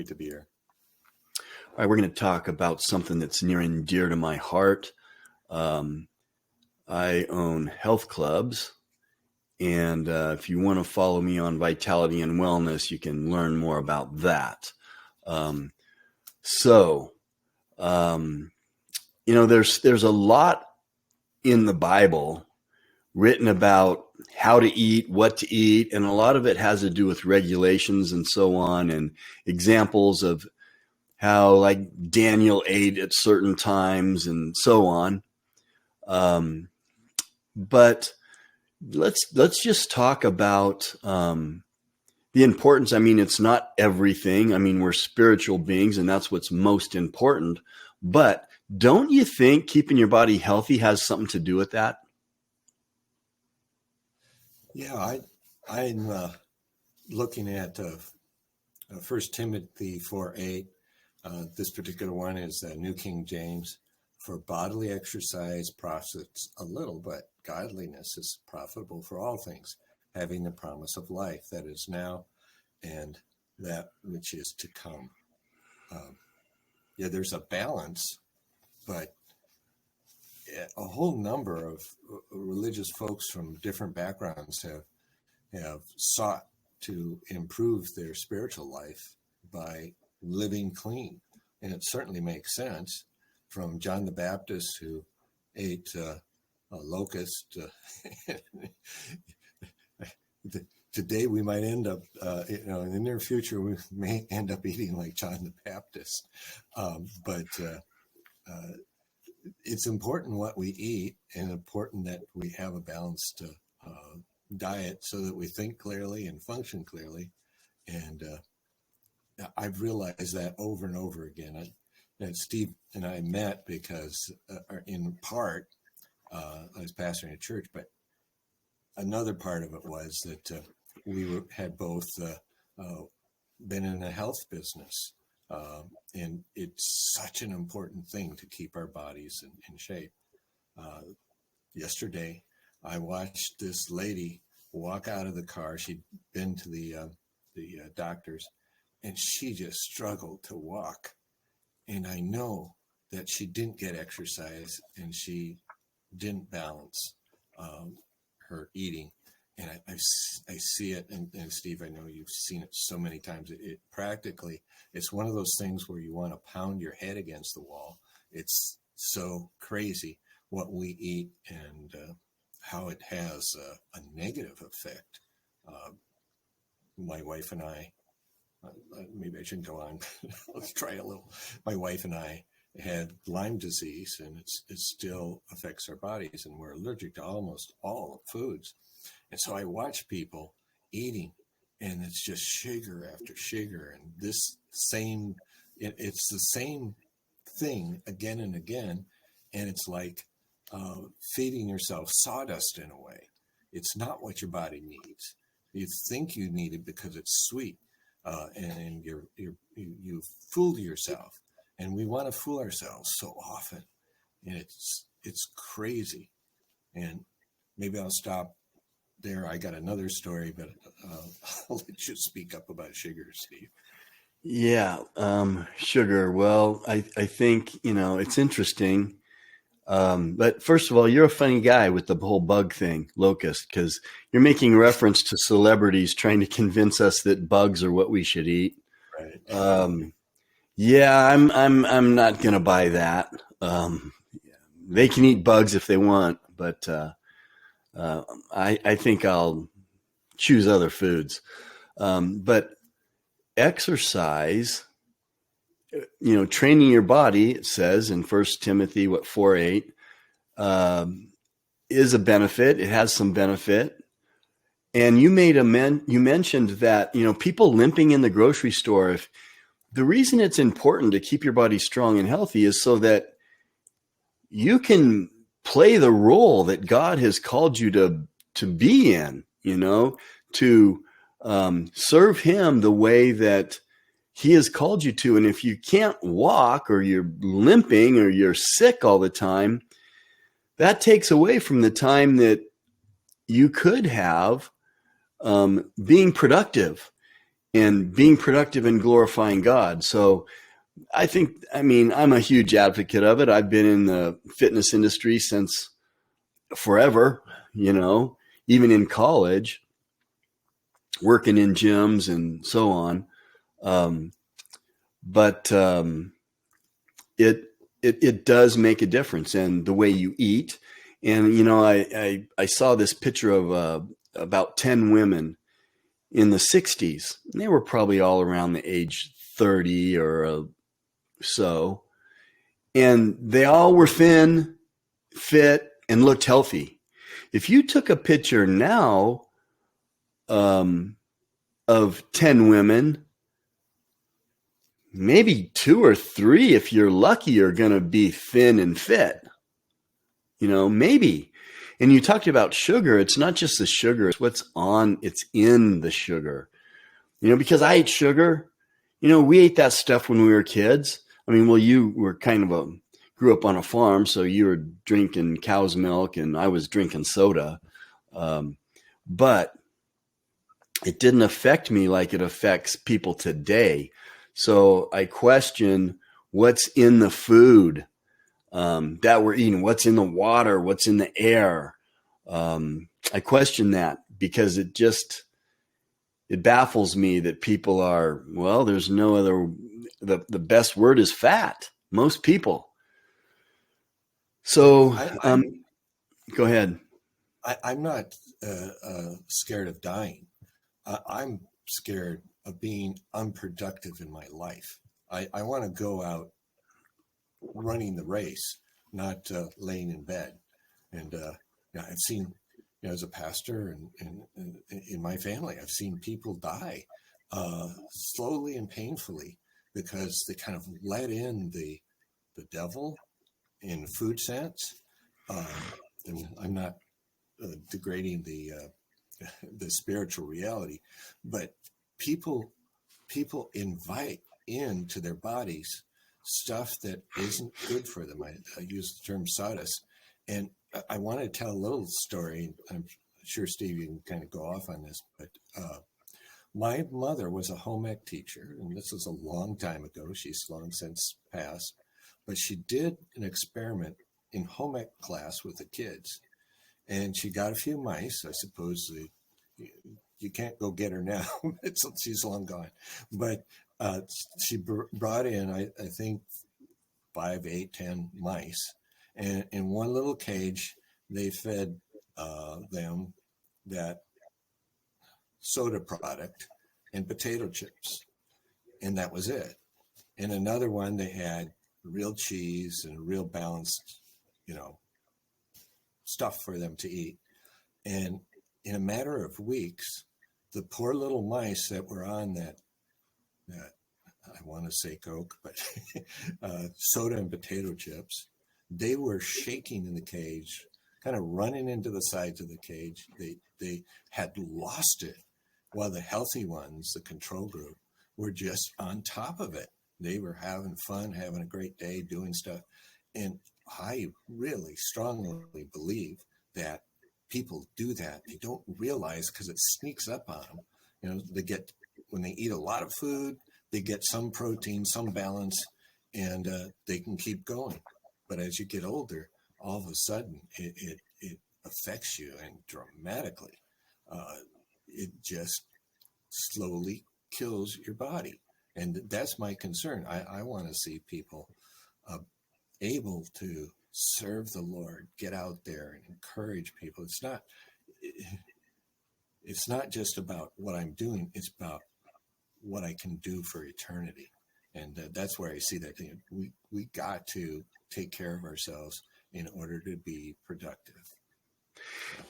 Great to be here. All right, we're going to talk about something that's near and dear to my heart. I own health clubs, and if you want to follow me on Vitality and Wellness, you can learn more about that. There's a lot in the Bible written about how to eat, what to eat, and a lot of it has to do with regulations and so on, and examples of how like Daniel ate at certain times and so on. But let's just talk about the importance. I mean, it's not everything. I mean, we're spiritual beings, and that's what's most important. But don't you think keeping your body healthy has something to do with that? Yeah, I'm looking at 1 Timothy 4:8. This particular one is New King James. For bodily exercise profits a little, but godliness is profitable for all things, having the promise of life that is now and that which is to come. There's a balance, but a whole number of religious folks from different backgrounds have sought to improve their spiritual life by living clean. And it certainly makes sense, from John the Baptist, who ate a locust. Today we might end up, in the near future, we may end up eating like John the Baptist. But it's important what we eat, and important that we have a balanced diet so that we think clearly and function clearly. And I've realized that over and over again. And Steve and I met because, in part, I was pastoring a church, but another part of it was that we had both been in the health business. And it's such an important thing to keep our bodies in shape. Yesterday, I watched this lady walk out of the car. She'd been to the doctor's, and she just struggled to walk. And I know that she didn't get exercise, and she didn't balance her eating. And I see it, and Steve, I know you've seen it so many times. It practically, it's one of those things where you want to pound your head against the wall. It's so crazy what we eat and how it has a negative effect. My wife and I, maybe I shouldn't go on. Let's try a little. My wife and I had Lyme disease, and it still affects our bodies, and we're allergic to almost all foods. And so I watch people eating, and it's just sugar after sugar, and it's the same thing again and again. And it's like feeding yourself sawdust in a way. It's not what your body needs. You think you need it because it's sweet, and you fooled yourself. And we want to fool ourselves so often, and it's crazy. And maybe I'll stop there. I got another story, but I'll let you speak up about sugar, Steve. Yeah, sugar. Well, I think, it's interesting. But first of all, you're a funny guy with the whole bug thing, locust, because you're making reference to celebrities trying to convince us that bugs are what we should eat. Right. Yeah, I'm not going to buy that. They can eat bugs if they want, but I think I'll choose other foods. But exercise, training your body, it says in 1 Timothy 4:8, is a benefit. It has some benefit. And you mentioned that, people limping in the grocery store, the reason it's important to keep your body strong and healthy is so that you can play the role that God has called you to be in, to serve him the way that he has called you to. And if you can't walk, or you're limping, or you're sick all the time, that takes away from the time that you could have being productive. and being productive and glorifying God. So I'm a huge advocate of it. I've been in the fitness industry since forever, even in college, working in gyms and so on. But it does make a difference in the way you eat. And, I saw this picture of about 10 women in the 60s. They were probably all around the age 30 or so. And they all were thin, fit, and looked healthy. If you took a picture now of 10 women, maybe 2 or 3, if you're lucky, are going to be thin and fit. Maybe. And you talked about sugar. It's not just the sugar. It's in the sugar. Because I ate sugar. We ate that stuff when we were kids. You were grew up on a farm, so you were drinking cow's milk and I was drinking soda. But it didn't affect me like it affects people today. So I question what's in the food that we're eating, what's in the water, what's in the air. I question that because it baffles me that people are, there's no other, the best word is fat, most people. So go ahead. I'm not scared of dying. I'm scared of being unproductive in my life. I want to go out running the race, not laying in bed. And I've seen, as a pastor and in my family, I've seen people die slowly and painfully because they kind of let in the devil in food sense. And I'm not degrading the spiritual reality, but people invite into their bodies stuff that isn't good for them. I use the term sawdust, and I want to tell a little story. I'm sure Steve, you can kind of go off on this, but my mother was a home ec teacher, and this was a long time ago. She's long since passed, but she did an experiment in home ec class with the kids, and she got a few mice. I suppose you can't go get her now. She's long gone, but she brought in, I think, 5, 8, 10 mice, and in one little cage, they fed them that soda product and potato chips, and that was it. In another one, they had real cheese and real balanced, stuff for them to eat. And in a matter of weeks, the poor little mice that were on that I want to say Coke, but soda and potato chips, they were shaking in the cage, kind of running into the sides of the cage. They had lost it, while the healthy ones, the control group, were just on top of it. They were having fun, having a great day, doing stuff. And I really strongly believe that people do that. They don't realize because it sneaks up on them. When they eat a lot of food, they get some protein, some balance, and they can keep going. But as you get older, all of a sudden it affects you, and dramatically. It just slowly kills your body. And that's my concern. I want to see people able to serve the Lord, get out there and encourage people. It's not just about what I'm doing. It's about what I can do for eternity. And that's where I see that we got to take care of ourselves in order to be productive.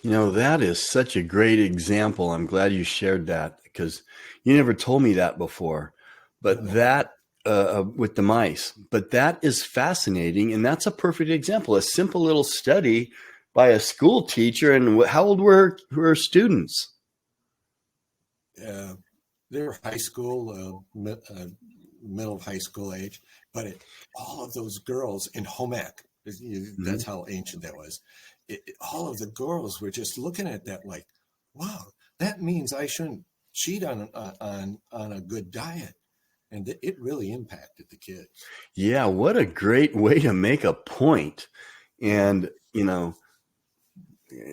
That is such a great example. I'm glad you shared that because you never told me that before. But that with the mice, but that is fascinating. And that's a perfect example, a simple little study by a school teacher. And how old were her students? They were high school, middle of high school age, but all of those girls in home ec, that's how ancient that was. All of the girls were just looking at that like, wow, that means I shouldn't cheat on a good diet, and it really impacted the kids. Yeah, what a great way to make a point. And,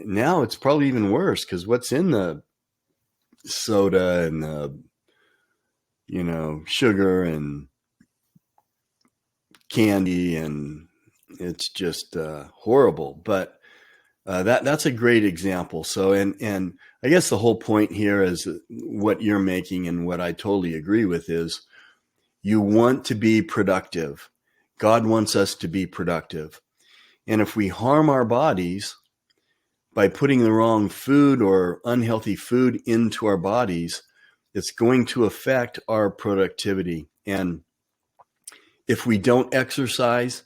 now it's probably even worse because what's in the soda and the, sugar and candy, and it's just horrible. But that's a great example. So, and I guess the whole point here is what you're making, and what I totally agree with, is you want to be productive. God wants us to be productive. And if we harm our bodies by putting the wrong food or unhealthy food into our bodies, it's going to affect our productivity. And if we don't exercise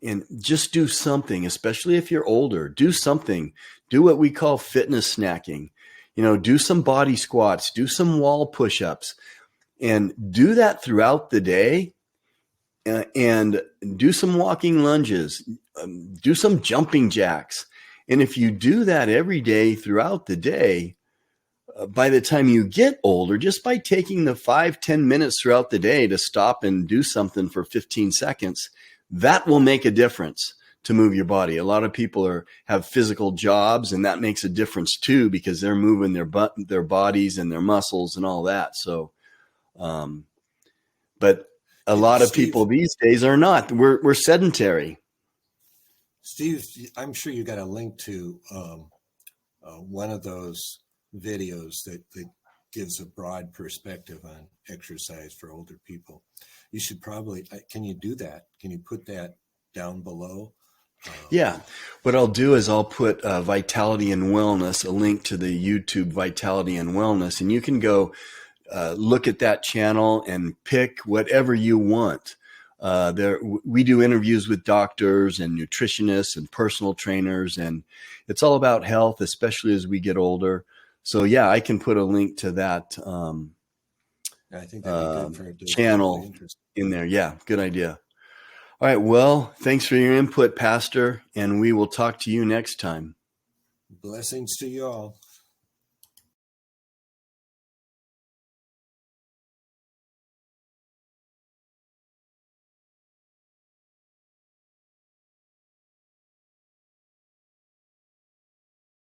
and just do something, especially if you're older, do something, do what we call fitness snacking, do some body squats, do some wall push-ups, and do that throughout the day, and do some walking lunges, do some jumping jacks. And if you do that every day throughout the day, by the time you get older, just by taking the 5-10 minutes throughout the day to stop and do something for 15 seconds, that will make a difference to move your body. A lot of people have physical jobs, and that makes a difference too, because they're moving their bodies and their muscles and all that. So, but a lot of people these days are not. We're sedentary. Steve, I'm sure you got a link to one of those videos that gives a broad perspective on exercise for older people. You should probably, can you do that? Can you put that down below? Yeah. What I'll do is I'll put Vitality and Wellness, a link to the YouTube Vitality and Wellness, and you can go look at that channel and pick whatever you want. We do interviews with doctors and nutritionists and personal trainers, and it's all about health, especially as we get older. So yeah, I can put a link to that I think that'd be good for channel in there. Yeah, good idea. All right. Well, thanks for your input, Pastor, and we will talk to you next time. Blessings to you all.